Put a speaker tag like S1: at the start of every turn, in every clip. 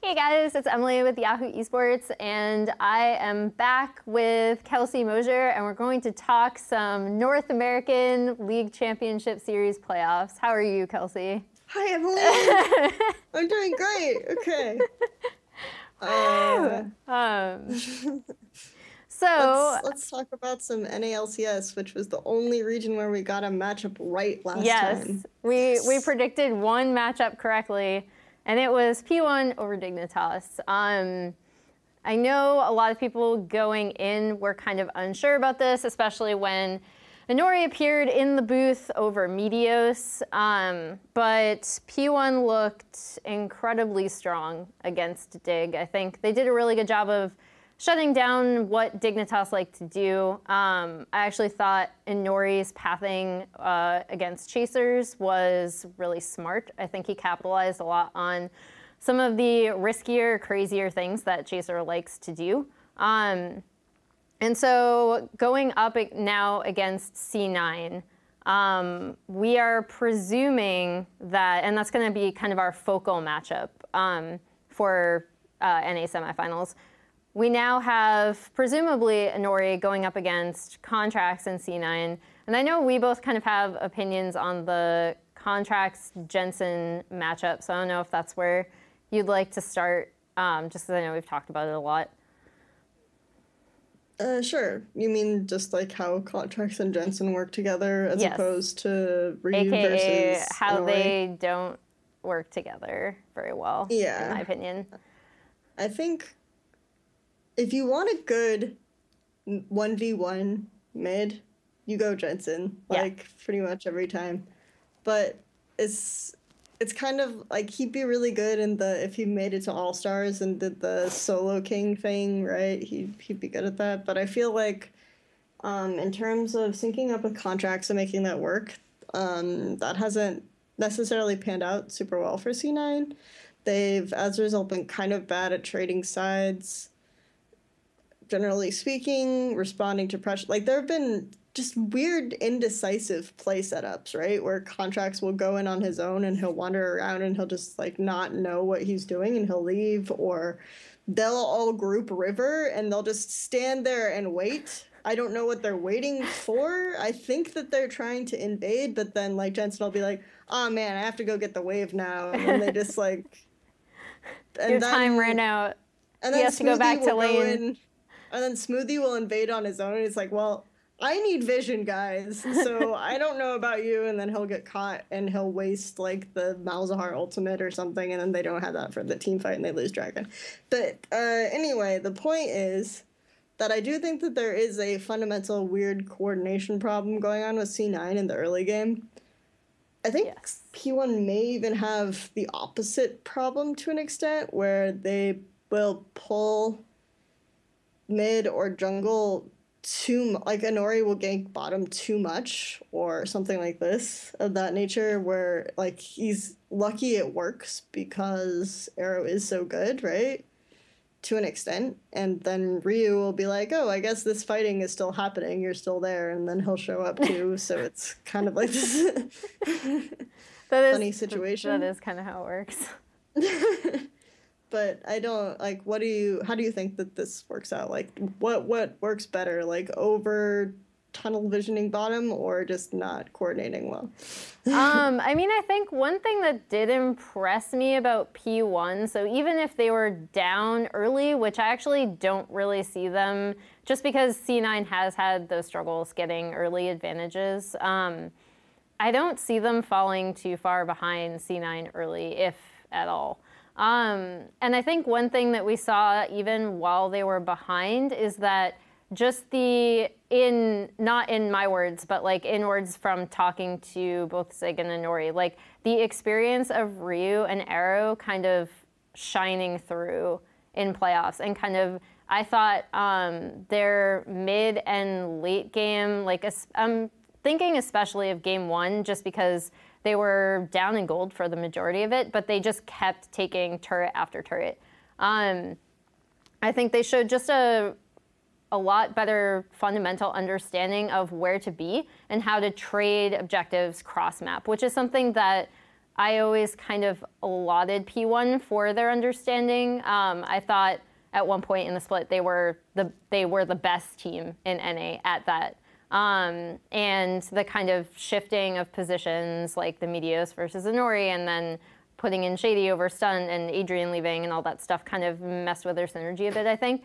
S1: Hey guys, it's Emily with Yahoo Esports, and I am back with Kelsey Moser, and we're going to talk some North American League Championship Series playoffs. How are you, Kelsey?
S2: Hi, Emily. I'm doing great. Okay.
S1: So
S2: let's talk about some NALCS, which was the only region where we got a matchup right last time.
S1: Yes, we predicted one matchup correctly, and it was P1 over Dignitas. I know a lot of people going in were kind of unsure about this, especially when Inori appeared in the booth over Meteos, but P1 looked incredibly strong against Dig. I think they did a really good job of shutting down what Dignitas like to do. I actually thought Inori's pathing against Chasers was really smart. I think he capitalized a lot on some of the riskier, crazier things that Chaser likes to do. And so going up now against C9, we are presuming that, and that's going to be kind of our focal matchup for NA semifinals. We now have, presumably, Inori going up against Contracts and C9. And I know we both kind of have opinions on the Contracts-Jensen matchup, so I don't know if that's where you'd like to start, just because I know we've talked about it a lot.
S2: Sure. You mean just like how Contracts and Jensen work together as opposed to Ryu
S1: AKA
S2: versus
S1: how
S2: Inori?
S1: they don't work together very well, in my opinion.
S2: I think if you want a good 1v1 mid, you go Jensen, like pretty much every time. But it's kind of like he'd be really good in if he made it to All-Stars and did the solo king thing, right? He'd be good at that. But I feel like in terms of syncing up with Contracts and making that work, that hasn't necessarily panned out super well for C9. They've, as a result, been kind of bad at trading sides, generally speaking, responding to pressure. Like, there have been just weird, indecisive play setups, right? Where Contracts will go in on his own and he'll wander around and he'll just, like, not know what he's doing and he'll leave. Or they'll all group River and they'll just stand there and wait. I don't know what they're waiting for. I think that they're trying to invade, but then, like, Jensen will be like, oh, man, I have to go get the wave now. And then they just, like...
S1: Your time ran out.
S2: And then
S1: he has to go back to lane.
S2: And then Smoothie will invade on his own. And it's like, well, I need vision, guys. So I don't know about you. And then he'll get caught and he'll waste like the Malzahar ultimate or something. And then they don't have that for the team fight and they lose Dragon. But anyway, the point is that I do think that there is a fundamental weird coordination problem going on with C9 in the early game. I think P1 may even have the opposite problem to an extent where they will pull mid or jungle like Inori will gank bottom too much or something like this of that nature where like he's lucky it works because Arrow is so good, right? To an extent. And then Ryu will be like, oh, I guess this fighting is still happening, you're still there, and then he'll show up too. So it's kind of like this funny situation.
S1: That is kind of how it works.
S2: But I don't, like, how do you think that this works out? Like, what works better? Like, over tunnel visioning bottom or just not coordinating well?
S1: I mean, I think one thing that did impress me about P1, so even if they were down early, which I actually don't really see them, just because C9 has had those struggles getting early advantages, I don't see them falling too far behind C9 early, if at all. And I think one thing that we saw even while they were behind is that just not in my words, but like in words from talking to both Sig and Inori, like the experience of Ryu and Arrow kind of shining through in playoffs and kind of, I thought their mid and late game, like I'm thinking especially of game one, just because they were down in gold for the majority of it, but they just kept taking turret after turret. I think they showed just a lot better fundamental understanding of where to be and how to trade objectives cross-map, which is something that I always kind of allotted P1 for their understanding. I thought at one point in the split they were the best team in NA at that. And the kind of shifting of positions, like the Meteos versus Inori, and then putting in Shady over Stun and Adrian leaving and all that stuff kind of messed with their synergy a bit, I think.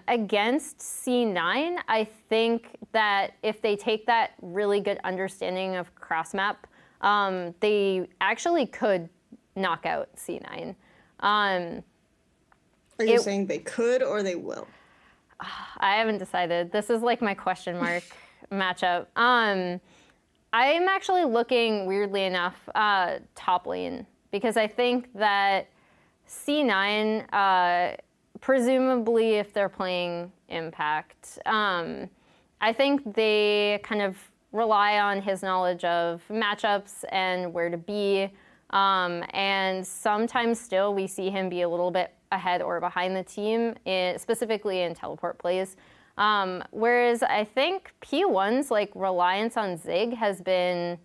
S1: Against C9, I think that if they take that really good understanding of cross-map, they actually could knock out C9.
S2: Are you saying they could or they will?
S1: I haven't decided. This is like my question mark matchup. I'm actually looking, weirdly enough, top lane, because I think that C9, presumably if they're playing Impact, I think they kind of rely on his knowledge of matchups and where to be. And sometimes still we see him be a little bit ahead or behind the team, specifically in teleport plays. Whereas I think P1's like reliance on Zig has been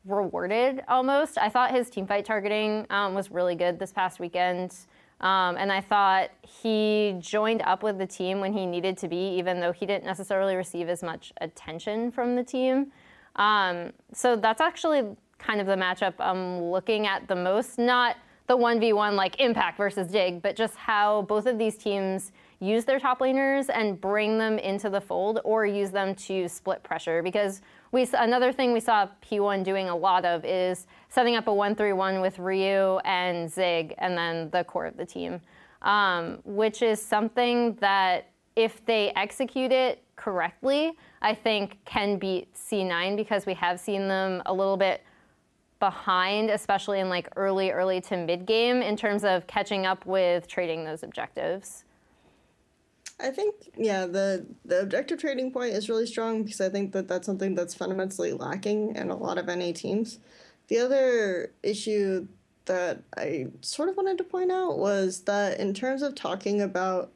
S1: rewarded almost. I thought his teamfight targeting was really good this past weekend. And I thought he joined up with the team when he needed to be, even though he didn't necessarily receive as much attention from the team. So that's actually kind of the matchup I'm looking at the most. Not the 1v1 like Impact versus Dig, but just how both of these teams use their top laners and bring them into the fold or use them to split pressure. Because another thing we saw P1 doing a lot of is setting up a 1-3-1 with Ryu and Zig and then the core of the team, which is something that if they execute it correctly, I think can beat C9, because we have seen them a little bit behind, especially in like early to mid game, in terms of catching up with trading those objectives.
S2: I think, yeah, the objective trading point is really strong, because I think that that's something that's fundamentally lacking in a lot of NA teams. The other issue that I sort of wanted to point out was that in terms of talking about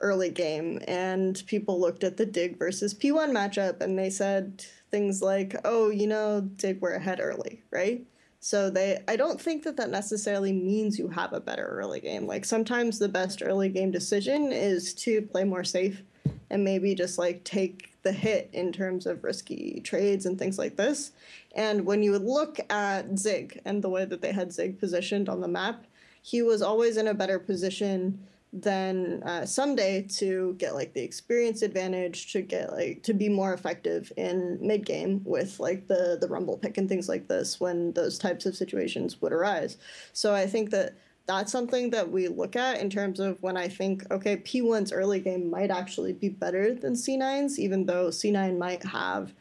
S2: early game, and people looked at the Dig versus P1 matchup and they said things like, oh, you know, Dig were ahead early, right? So I don't think that that necessarily means you have a better early game. Like sometimes the best early game decision is to play more safe and maybe just like take the hit in terms of risky trades and things like this. And when you look at Zig and the way that they had Zig positioned on the map, he was always in a better position than Someday to get like the experience advantage, to get like to be more effective in mid game with like the rumble pick and things like this when those types of situations would arise. So I think that that's something that we look at in terms of when I think, okay, P1's early game might actually be better than C9's, even though C9 might have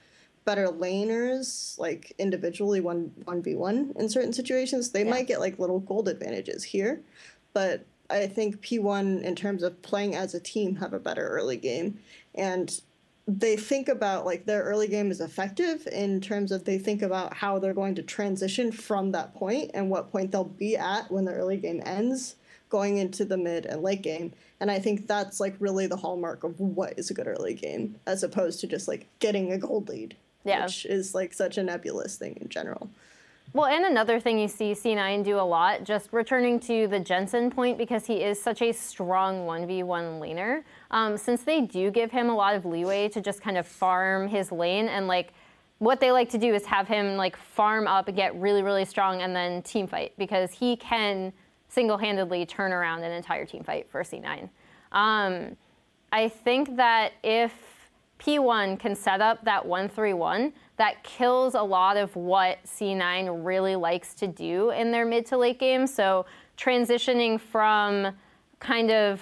S2: better laners, like individually 1v1 in certain situations. They might get like little gold advantages here, but I think P1, in terms of playing as a team, have a better early game. And they think about, like, their early game is effective in terms of they think about how they're going to transition from that point and what point they'll be at when the early game ends, going into the mid and late game. And I think that's, like, really the hallmark of what is a good early game, as opposed to just, like, getting a gold lead, which is, like, such a nebulous thing in general.
S1: Well, and another thing you see C9 do a lot, just returning to the Jensen point, because he is such a strong 1v1 laner, since they do give him a lot of leeway to just kind of farm his lane, and like what they like to do is have him like farm up and get really, really strong and then team fight, because he can single-handedly turn around an entire team fight for C9. I think that if P1 can set up that 1-3-1, that kills a lot of what C9 really likes to do in their mid to late game. So transitioning from kind of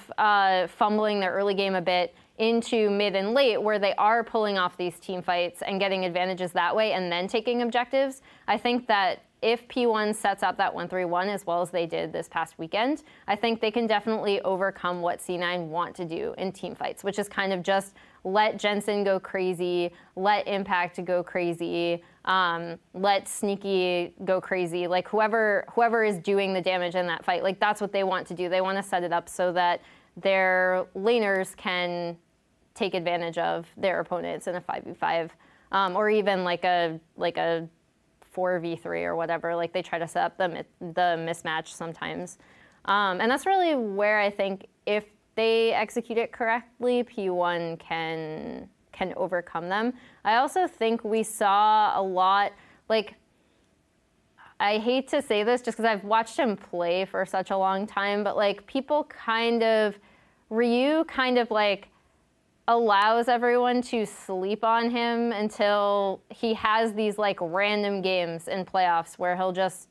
S1: fumbling their early game a bit into mid and late, where they are pulling off these team fights and getting advantages that way and then taking objectives. I think that if P1 sets up that 1-3-1 as well as they did this past weekend, I think they can definitely overcome what C9 want to do in team fights, which is kind of just let Jensen go crazy, let Impact go crazy, let Sneaky go crazy. Like whoever is doing the damage in that fight, like that's what they want to do. They want to set it up so that their laners can take advantage of their opponents in a 5v5, or even like a 4v3 or whatever. Like they try to set up the mismatch sometimes. And that's really where I think if they execute it correctly, P1 can overcome them. I also think we saw a lot, like, I hate to say this just because I've watched him play for such a long time, but like people Ryu kind of like allows everyone to sleep on him until he has these like random games in playoffs where he'll just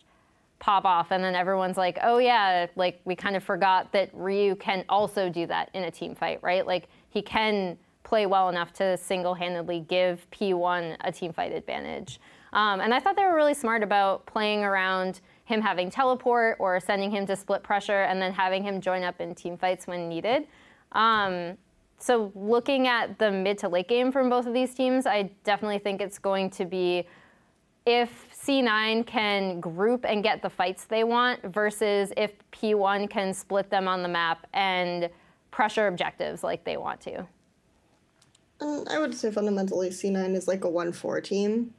S1: pop off and then everyone's like, oh yeah, like we kind of forgot that Ryu can also do that in a team fight, right? Like he can play well enough to single-handedly give P1 a team fight advantage. And I thought they were really smart about playing around him having teleport or sending him to split pressure and then having him join up in team fights when needed. So looking at the mid to late game from both of these teams, I definitely think it's going to be if C9 can group and get the fights they want versus if P1 can split them on the map and pressure objectives like they want to.
S2: I would say fundamentally C9 is like a 1-4 team,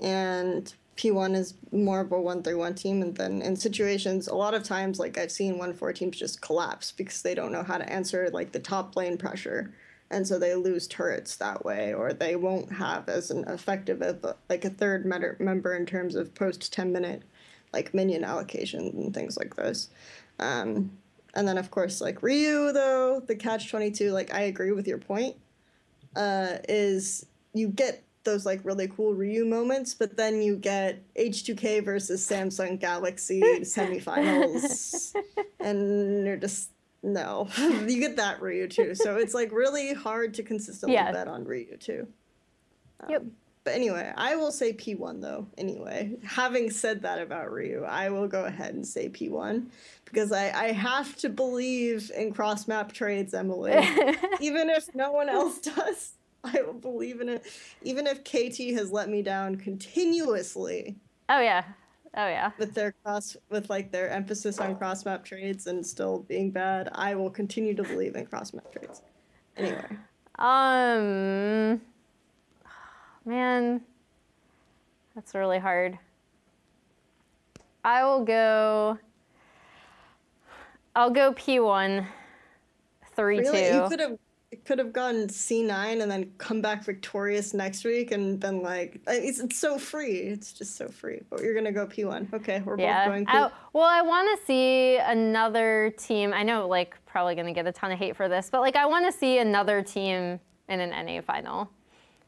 S2: and P1 is more of a 1-3-1 team. And then in situations, a lot of times, like I've seen 1-4 teams just collapse because they don't know how to answer like the top lane pressure, and so they lose turrets that way, or they won't have as an effective of like a third member in terms of post 10-minute like minion allocation and things like this. And then of course like Ryu though, the catch-22, like I agree with your point. Is you get those like really cool Ryu moments, but then you get H2K versus Samsung Galaxy semifinals, and you're just, no. You get that Ryu too. So it's like really hard to consistently bet on Ryu too. But anyway, I will say P1 though, anyway. Having said that about Ryu, I will go ahead and say P1 because I have to believe in cross-map trades, Emily. Even if no one else does, I will believe in it. Even if KT has let me down continuously.
S1: Oh yeah.
S2: With their their emphasis on cross-map trades and still being bad, I will continue to believe in cross-map trades. Anyway.
S1: Man, that's really hard. I'll go P1, 3-2.
S2: Really? You could have gone C9 and then come back victorious next week and been like, it's so free. It's just so free. But you're going to go P1. Okay, we're both going P1.
S1: Well, I want to see another team. I know, like, probably going to get a ton of hate for this, but, like, I want to see another team in an NA final.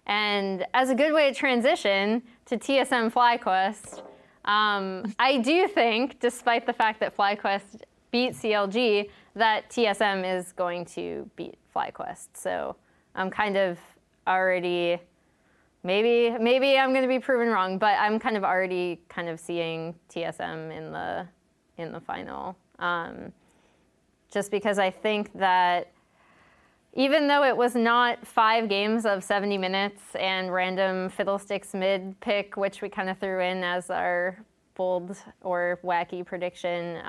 S1: And as a good way to transition to TSM FlyQuest, I do think, despite the fact that FlyQuest beat CLG, that TSM is going to beat FlyQuest. So I'm kind of already, maybe I'm going to be proven wrong, but I'm kind of already seeing TSM in the final. Just because I think that even though it was not 5 games of 70 minutes and random fiddlesticks mid pick, which we kind of threw in as our bold or wacky prediction,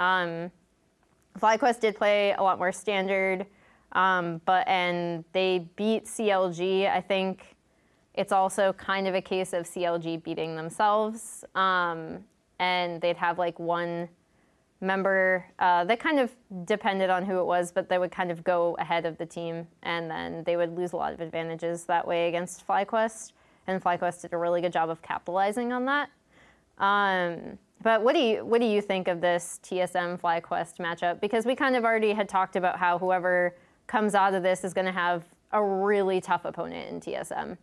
S1: FlyQuest did play a lot more standard, and they beat CLG. I think it's also kind of a case of CLG beating themselves, and they'd have like one member that kind of depended on who it was, but they would kind of go ahead of the team, and then they would lose a lot of advantages that way against FlyQuest, and FlyQuest did a really good job of capitalizing on that. But what do you think of this TSM FlyQuest matchup? Because we kind of already had talked about how whoever comes out of this is going to have a really tough opponent in TSM.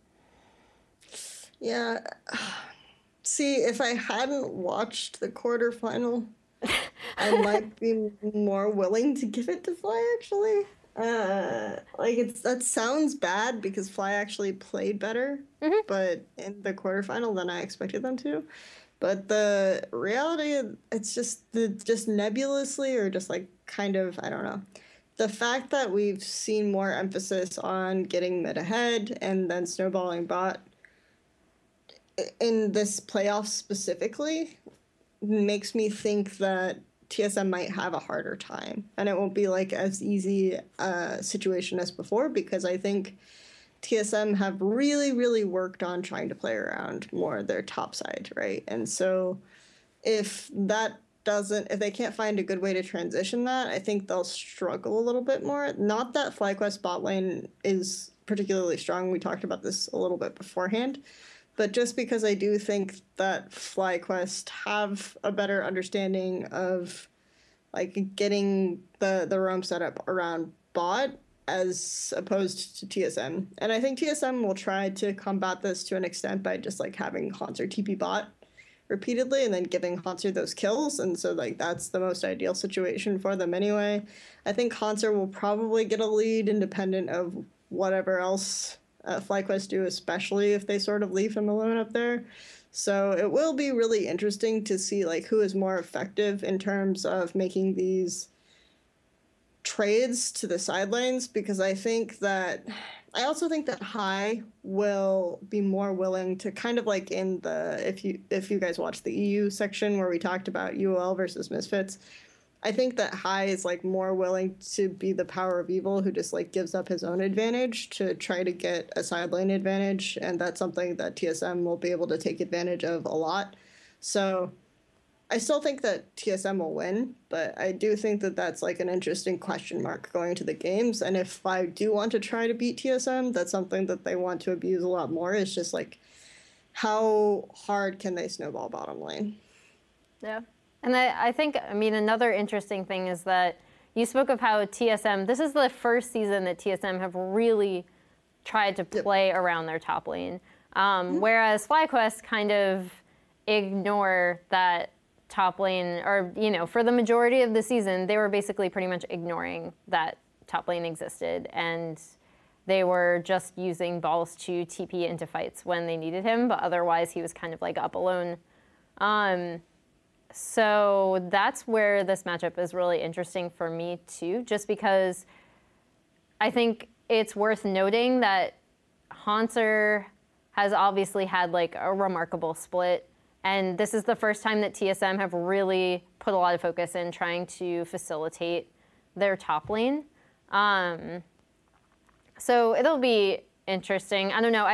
S2: Yeah. See, if I hadn't watched the quarterfinal, I might be more willing to give it to Fly, actually. That sounds bad because Fly actually played better, but in the quarterfinal than I expected them to. But the reality, it's just nebulously or just like kind of, I don't know. The fact that we've seen more emphasis on getting mid ahead and then snowballing bot in this playoff specifically makes me think that TSM might have a harder time, and it won't be like as easy a situation as before, because I think TSM have really, really worked on trying to play around more their top side, right? And so if they can't find a good way to transition that, I think they'll struggle a little bit more. Not that FlyQuest bot lane is particularly strong. We talked about this a little bit beforehand. But just because I do think that FlyQuest have a better understanding of like getting the roam setup around bot as opposed to TSM. And I think TSM will try to combat this to an extent by just like having Haunter TP bot repeatedly and then giving Haunter those kills. And so like that's the most ideal situation for them anyway. I think Haunter will probably get a lead independent of whatever else FlyQuest do, especially if they sort of leave him alone up there. So it will be really interesting to see like who is more effective in terms of making these trades to the side lanes, because I also think that High will be more willing to kind of like in the, if you guys watch the EU section where we talked about UOL versus Misfits, I think that High is like more willing to be the power of evil who just like gives up his own advantage to try to get a side lane advantage, and that's something that TSM will be able to take advantage of a lot. So I still think that TSM will win, but I do think that that's like an interesting question mark going into the games. And if I do want to try to beat TSM, that's something that they want to abuse a lot more. Is just like how hard can they snowball bottom lane?
S1: Yeah. And I think, I mean, another interesting thing is that you spoke of how TSM, this is the first season that TSM have really tried to play around their top lane. Whereas FlyQuest kind of ignore that top lane, or, you know, for the majority of the season, they were basically pretty much ignoring that top lane existed. And they were just using balls to TP into fights when they needed him, but otherwise he was kind of like up alone. So that's where this matchup is really interesting for me too, just because I think it's worth noting that Haunter has obviously had like a remarkable split, and this is the first time that TSM have really put a lot of focus in trying to facilitate their top lane. So it'll be interesting. I don't know.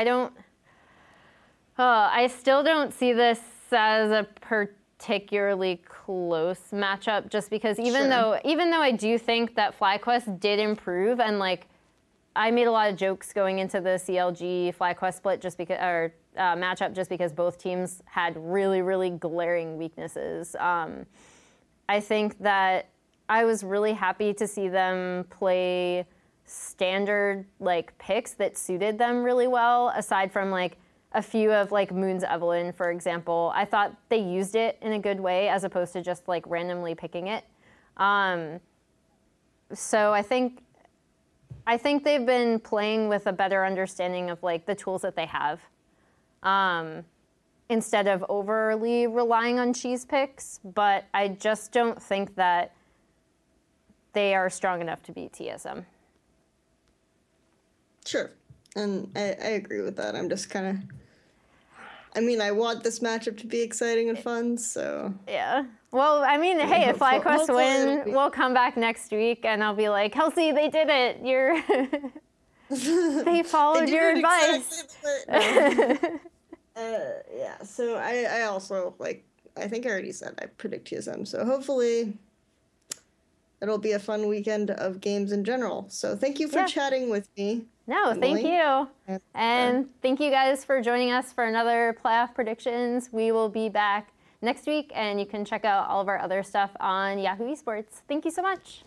S1: I still don't see this as a particularly close matchup, just because even though I do think that FlyQuest did improve, and like I made a lot of jokes going into the CLG FlyQuest split just because, or matchup, just because both teams had really, really glaring weaknesses. I think that I was really happy to see them play standard like picks that suited them really well, aside from like a few of like Moon's Evelyn, for example. I thought they used it in a good way as opposed to just like randomly picking it. So I think they've been playing with a better understanding of like the tools that they have, instead of overly relying on cheese picks. But I just don't think that they are strong enough to beat TSM.
S2: Sure. And I agree with that. I'm just kind of, I mean, I want this matchup to be exciting and fun, so.
S1: Yeah. Well, I mean, hey, if FlyQuest win, we'll come back next week and I'll be like, Kelsey, they did it. They followed your advice.
S2: Exactly. Yeah, so I also, like, I think I already said I predict TSM, so hopefully it'll be a fun weekend of games in general. So thank you for chatting with me.
S1: No,
S2: Emily.
S1: thank you. And thank you guys for joining us for another playoff predictions. We will be back next week, and you can check out all of our other stuff on Yahoo Esports. Thank you so much.